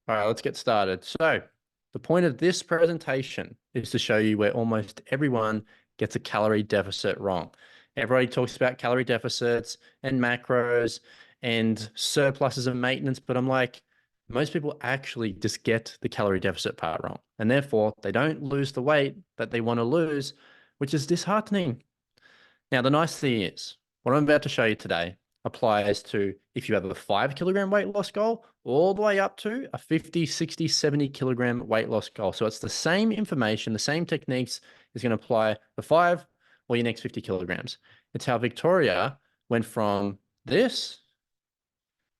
All right, let's get started. So, the point of this presentation is to show you where almost everyone gets a calorie deficit wrong. Everybody talks about calorie deficits and macros and surpluses and maintenance, but I'm like, most people actually just get the calorie deficit part wrong. And therefore, they don't lose the weight that they want to lose, which is disheartening. Now, the nice thing is, what I'm about to show you today applies to if you have a 5 kilogram weight loss goal all the way up to a 50, 60, 70 kilogram weight loss goal. So it's the same information, the same techniques is going to apply for 5 or your next 50 kilograms. It's how Victoria went from this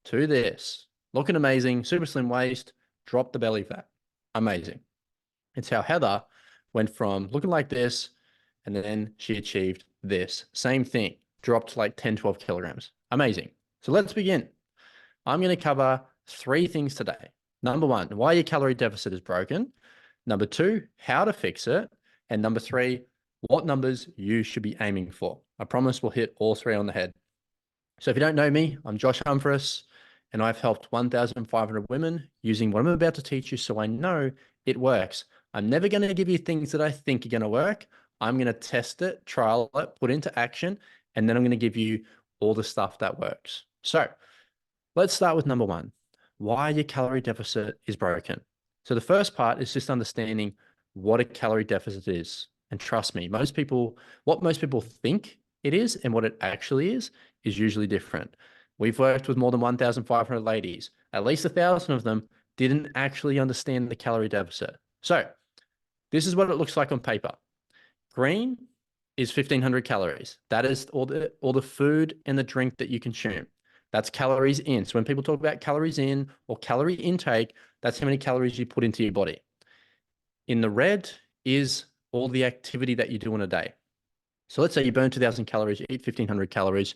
to this. Looking amazing, super slim waist, dropped the belly fat. Amazing. It's how Heather went from looking like this and then she achieved this. Same thing, dropped like 10, 12 kilograms. Amazing. So let's begin. I'm going to cover 3 things today. Number 1, why your calorie deficit is broken. Number 2, how to fix it. And number 3, what numbers you should be aiming for. I promise we'll hit all 3 on the head. So if you don't know me, I'm Josh Humphris, and I've helped 1,500 women using what I'm about to teach you so I know it works. I'm never going to give you things that I think are going to work. I'm going to test it, trial it, put it into action, and then I'm going to give you all the stuff that works. So let's start with number 1, why your calorie deficit is broken. So the first part is just understanding what a calorie deficit is. And trust me, what most people think it is and what it actually is usually different. We've worked with more than 1,500 ladies. At least 1,000 of them didn't actually understand the calorie deficit. So this is what it looks like on paper. Green is 1,500 calories. That is all the food and the drink that you consume. That's calories in. So when people talk about calories in or calorie intake, that's how many calories you put into your body. In the red is all the activity that you do in a day. So let's say you burn 2,000 calories, you eat 1,500 calories,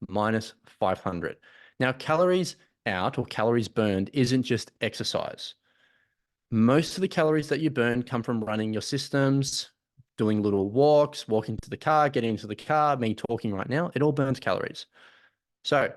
minus 500. Now, calories out or calories burned isn't just exercise. Most of the calories that you burn come from running your systems, doing little walks, walking to the car, getting into the car, me talking right now, it all burns calories. So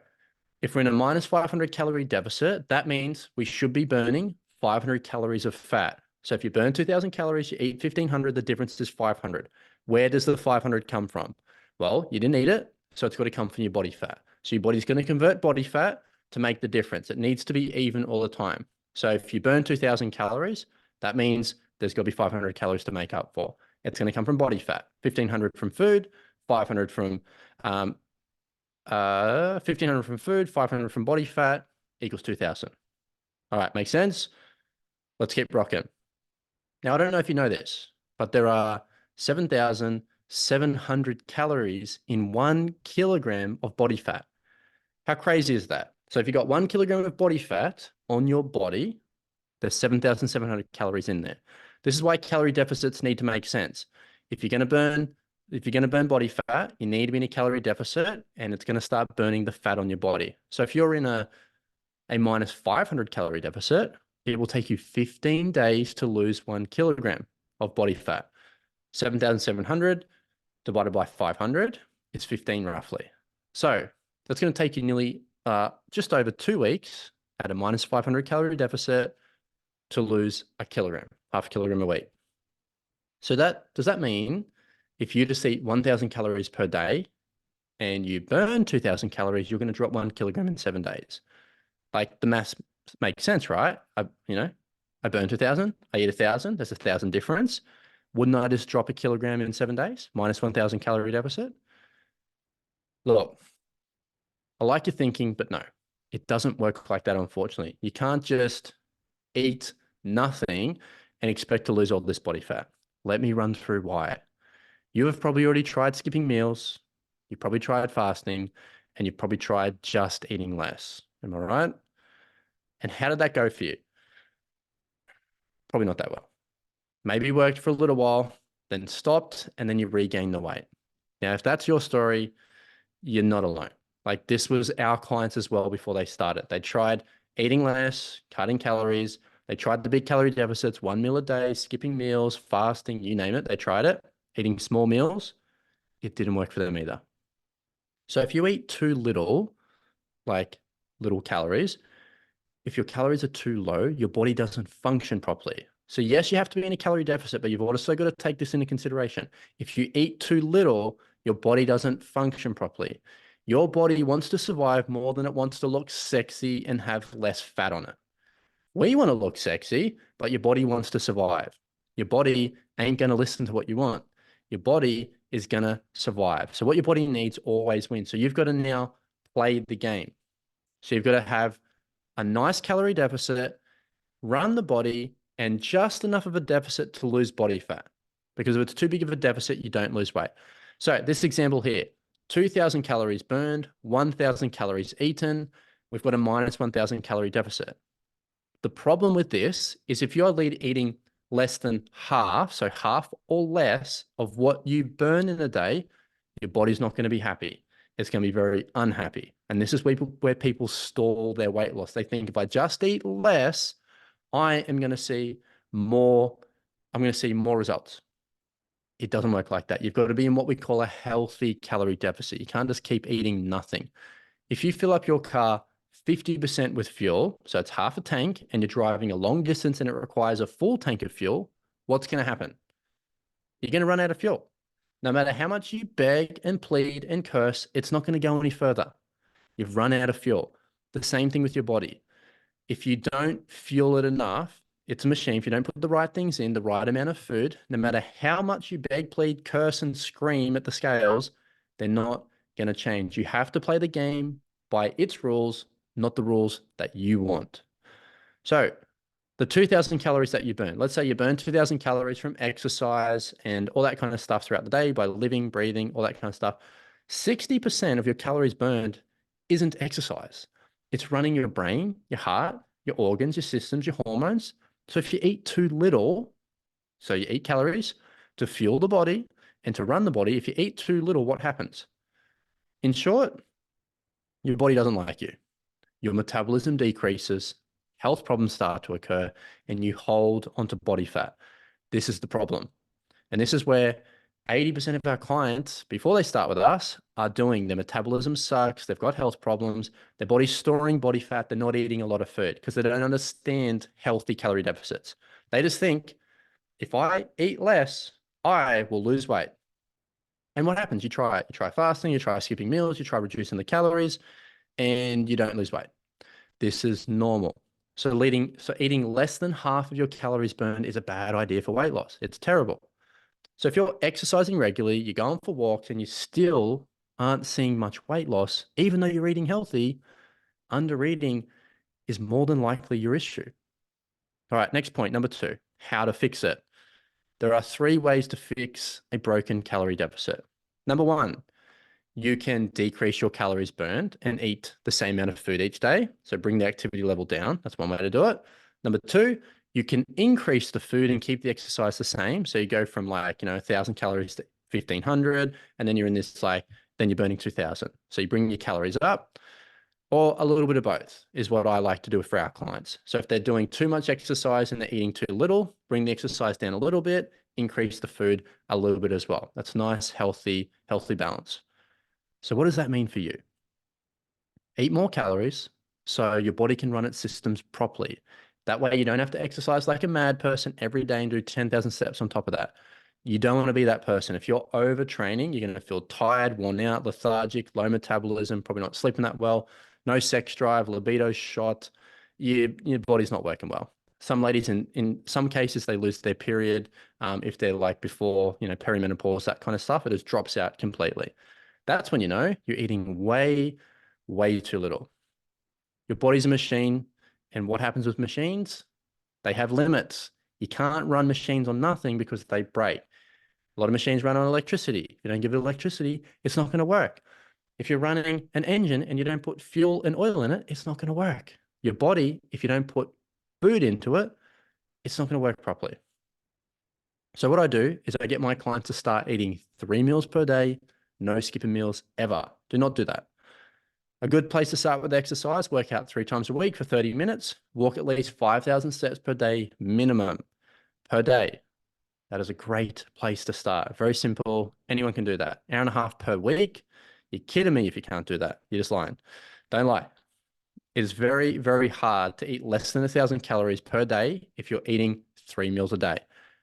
if we're in a minus 500 calorie deficit, that means we should be burning 500 calories of fat. So if you burn 2,000 calories, you eat 1,500, the difference is 500. Where does the 500 come from? Well, you didn't eat it, so it's got to come from your body fat. So your body's going to convert body fat to make the difference. It needs to be even all the time. So if you burn 2,000 calories, that means there's got to be 500 calories to make up for. It's going to come from body fat, 1,500 from food, 500 from 1,500 from food, 500 from body fat equals 2,000. All right, makes sense? Let's keep rocking. Now, I don't know if you know this, but there are 7,700 calories in 1 kilogram of body fat. How crazy is that? So if you got 1 kilogram of body fat on your body, there's 7,700 calories in there. This is why calorie deficits need to make sense. If you're going to burn body fat, you need to be in a calorie deficit, and it's going to start burning the fat on your body. So if you're in a minus 500 calorie deficit, it will take you 15 days to lose 1 kilogram of body fat. 7,700 divided by 500 is 15 roughly. So that's going to take you nearly just over 2 weeks at a minus 500 calorie deficit to lose a kilogram, half a kilogram a week. So does that mean if you just eat 1,000 calories per day and you burn 2,000 calories, you're going to drop 1 kilogram in 7 days? Like the maths makes sense, right? I burn 2,000, I eat 1,000, there's 1,000 difference. Wouldn't I just drop a kilogram in 7 days, minus 1,000 calorie deficit? Look, I like your thinking, but no, it doesn't work like that, unfortunately. You can't just eat nothing and expect to lose all this body fat. Let me run through why. You have probably already tried skipping meals, you've probably tried fasting, and you've probably tried just eating less. Am I right? And how did that go for you? Probably not that well. Maybe you worked for a little while, then stopped, and then you regained the weight. Now, if that's your story, you're not alone. Like this was our clients as well before they started. They tried eating less, cutting calories. They tried the big calorie deficits, 1 meal a day, skipping meals, fasting, you name it. They tried it, eating small meals. It didn't work for them either. So if you eat too little, like little calories, if your calories are too low, your body doesn't function properly. So yes, you have to be in a calorie deficit, but you've also got to take this into consideration. If you eat too little, your body doesn't function properly. Your body wants to survive more than it wants to look sexy and have less fat on it. We want to look sexy, but your body wants to survive. Your body ain't going to listen to what you want. Your body is going to survive. So what your body needs always wins. So you've got to now play the game. So you've got to have a nice calorie deficit, run the body, and just enough of a deficit to lose body fat. Because if it's too big of a deficit, you don't lose weight. So this example here, 2,000 calories burned, 1,000 calories eaten. We've got a minus 1,000 calorie deficit. The problem with this is if you're eating less than half, so half or less of what you burn in a day, your body's not going to be happy. It's going to be very unhappy. And this is where people stall their weight loss. They think if I just eat less, I am going to see more, I'm going to see more results. It doesn't work like that. You've got to be in what we call a healthy calorie deficit. You can't just keep eating nothing. If you fill up your car 50% with fuel, so it's half a tank, and you're driving a long distance and it requires a full tank of fuel, what's going to happen? You're going to run out of fuel. No matter how much you beg and plead and curse, it's not going to go any further. You've run out of fuel. The same thing with your body. If you don't fuel it enough, it's a machine. If you don't put the right things in, the right amount of food, no matter how much you beg, plead, curse, and scream at the scales, they're not going to change. You have to play the game by its rules, not the rules that you want. So the 2,000 calories that you burn, let's say you burn 2,000 calories from exercise and all that kind of stuff throughout the day by living, breathing, all that kind of stuff. 60% of your calories burned isn't exercise. It's running your brain, your heart, your organs, your systems, your hormones. So if you eat too little, so you eat calories to fuel the body and to run the body, if you eat too little, what happens? In short, your body doesn't like you. Your metabolism decreases, health problems start to occur, and you hold onto body fat. This is the problem. And this is where 80% of our clients, before they start with us, are doing. Their metabolism sucks. They've got health problems. Their body's storing body fat. They're not eating a lot of food because they don't understand healthy calorie deficits. They just think, if I eat less, I will lose weight. And what happens? You try it. You try fasting, you try skipping meals, you try reducing the calories, and you don't lose weight. This is normal. So eating less than half of your calories burned is a bad idea for weight loss. It's terrible. So if you're exercising regularly, you're going for walks, and you still aren't seeing much weight loss, even though you're eating healthy, under-eating is more than likely your issue. All right, next point, number 2, how to fix it. There are 3 ways to fix a broken calorie deficit. Number 1, you can decrease your calories burned and eat the same amount of food each day. So bring the activity level down. That's one way to do it. Number 2, you can increase the food and keep the exercise the same. So you go from 1,000 calories to 1,500, and then you're in this then you're burning 2,000. So you bring your calories up, or a little bit of both is what I like to do for our clients. So if they're doing too much exercise and they're eating too little, bring the exercise down a little bit, increase the food a little bit as well. That's nice, healthy balance. So what does that mean for you? Eat more calories so your body can run its systems properly. That way you don't have to exercise like a mad person every day and do 10,000 steps on top of that. You don't want to be that person. If you're overtraining, you're going to feel tired, worn out, lethargic, low metabolism, probably not sleeping that well, no sex drive, libido shot. Your body's not working well. Some ladies, in some cases, they lose their period. If they're before, perimenopause, that kind of stuff, it just drops out completely. That's when you're eating way, way too little. Your body's a machine, and what happens with machines? They have limits. You can't run machines on nothing because they break. A lot of machines run on electricity. If you don't give it electricity, it's not going to work. If you're running an engine and you don't put fuel and oil in it, it's not going to work. Your body, if you don't put food into it, it's not going to work properly. So what I do is I get my clients to start eating 3 meals per day, no skipping meals ever. Do not do that. A good place to start with exercise, work out 3 times a week for 30 minutes, walk at least 5,000 steps per day minimum per day. That is a great place to start. Very simple. Anyone can do that. 1.5 hours per week. You're kidding me if you can't do that. You're just lying. Don't lie. It is very, very hard to eat less than 1,000 calories per day if you're eating 3 meals a day.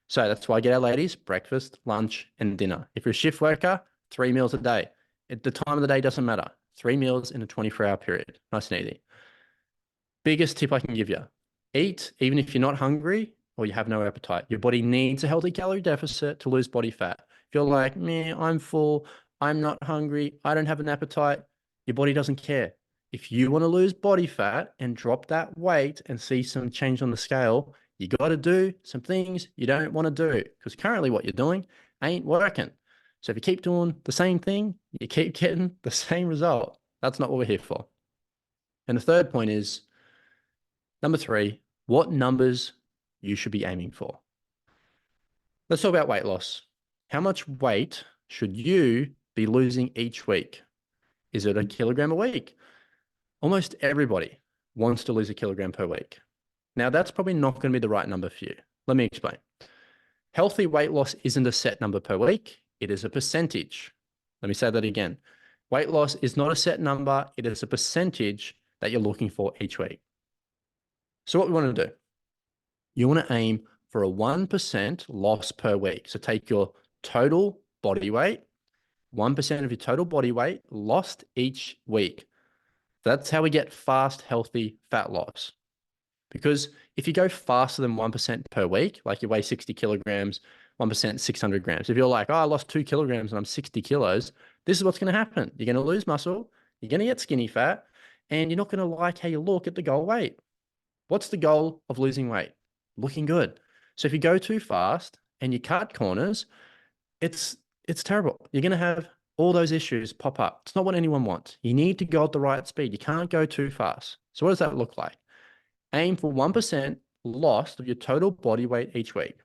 So that's why I get our ladies breakfast, lunch, and dinner. If you're a shift worker, 3 meals a day. At the time of the day doesn't matter. 3 meals in a 24-hour period. Nice and easy. Biggest tip I can give you. Eat even if you're not hungry or you have no appetite. Your body needs a healthy calorie deficit to lose body fat. If you're like, me, I'm full, I'm not hungry, I don't have an appetite, your body doesn't care. If you want to lose body fat and drop that weight and see some change on the scale, you got to do some things you don't want to do because currently what you're doing ain't working. So if you keep doing the same thing, you keep getting the same result. That's not what we're here for. And the third point is number 3, what numbers you should be aiming for. Let's talk about weight loss. How much weight should you be losing each week? Is it a kilogram a week? Almost everybody wants to lose a kilogram per week. Now, that's probably not going to be the right number for you. Let me explain. Healthy weight loss isn't a set number per week. It is a percentage. Let me say that again. Weight loss is not a set number. It is a percentage that you're looking for each week. So what we want to do, you want to aim for a 1% loss per week. So take your total body weight, 1% of your total body weight lost each week. That's how we get fast, healthy fat loss. Because if you go faster than 1% per week, like you weigh 60 kilograms, 1%, 600 grams. If you're like, oh, I lost 2 kilograms and I'm 60 kilos, this is what's going to happen. You're going to lose muscle, you're going to get skinny fat, and you're not going to like how you look at the goal weight. What's the goal of losing weight? Looking good. So if you go too fast and you cut corners, it's terrible. You're going to have all those issues pop up. It's not what anyone wants. You need to go at the right speed. You can't go too fast. So what does that look like? Aim for 1% loss of your total body weight each week.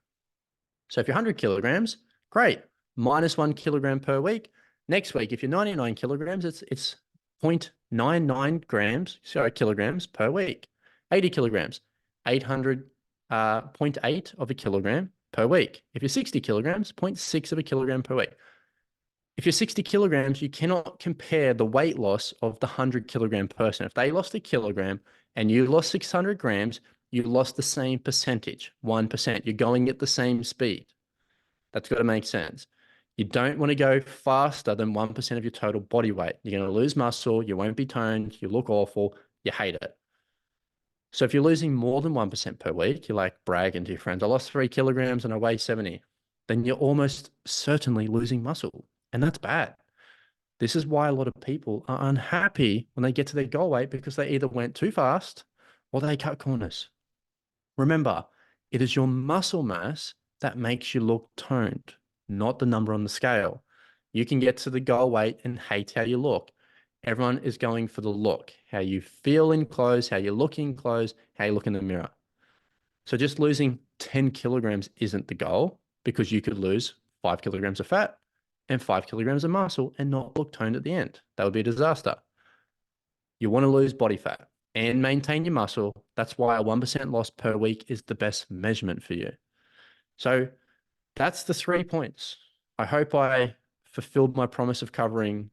So if you're 100 kilograms, great. Minus 1 kilogram per week. Next week, if you're 99 kilograms, it's 0.99 kilograms per week. 80 kilograms, 0.8 of a kilogram per week. If you're 60 kilograms, 0.6 of a kilogram per week. If you're 60 kilograms, you cannot compare the weight loss of the 100-kilogram person. If they lost a kilogram and you lost 600 grams, you lost the same percentage, 1%. You're going at the same speed. That's got to make sense. You don't want to go faster than 1% of your total body weight. You're going to lose muscle. You won't be toned. You look awful. You hate it. So if you're losing more than 1% per week, you're like bragging to your friends, I lost 3 kilograms and I weigh 70. Then you're almost certainly losing muscle. And that's bad. This is why a lot of people are unhappy when they get to their goal weight because they either went too fast or they cut corners. Remember, it is your muscle mass that makes you look toned, not the number on the scale. You can get to the goal weight and hate how you look. Everyone is going for the look, how you feel in clothes, how you look in clothes, how you look in the mirror. So just losing 10 kilograms isn't the goal because you could lose 5 kilograms of fat and 5 kilograms of muscle and not look toned at the end. That would be a disaster. You want to lose body fat and maintain your muscle. That's why a 1% loss per week is the best measurement for you. So that's the 3 points. I hope I fulfilled my promise of covering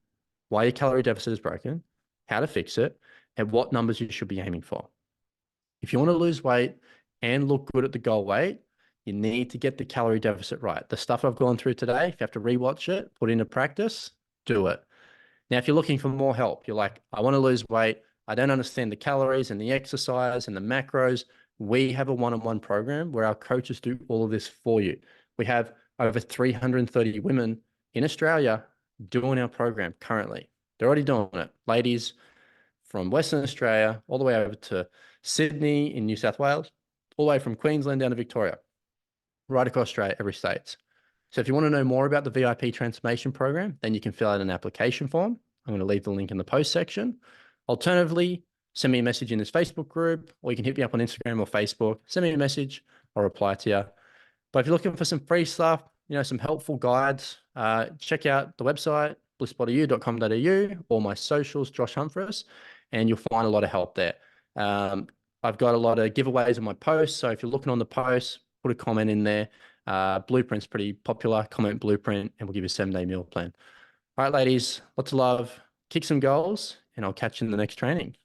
why your calorie deficit is broken, how to fix it, and what numbers you should be aiming for. If you want to lose weight and look good at the goal weight, you need to get the calorie deficit right. The stuff I've gone through today, if you have to rewatch it, put into practice, do it. Now, if you're looking for more help, you're like, I want to lose weight. I don't understand the calories and the exercise and the macros. We have a one-on-one program where our coaches do all of this for you. We have over 330 women in Australia doing our program currently. They're already doing it. Ladies from Western Australia, all the way over to Sydney in New South Wales, all the way from Queensland down to Victoria, right across Australia, every state. So if you want to know more about the VIP transformation program, then you can fill out an application form. I'm going to leave the link in the post section. Alternatively, send me a message in this Facebook group, or you can hit me up on Instagram or Facebook. Send me a message, I'll reply to you. But if you're looking for some free stuff, some helpful guides, check out the website, blissbodyu.com.au, or my socials, Josh Humphreys, and you'll find a lot of help there. I've got a lot of giveaways on my posts. So if you're looking on the post, put a comment in there. Blueprint's pretty popular. Comment Blueprint, and we'll give you a 7-day meal plan. All right, ladies, lots of love. Kick some goals, and I'll catch you in the next training.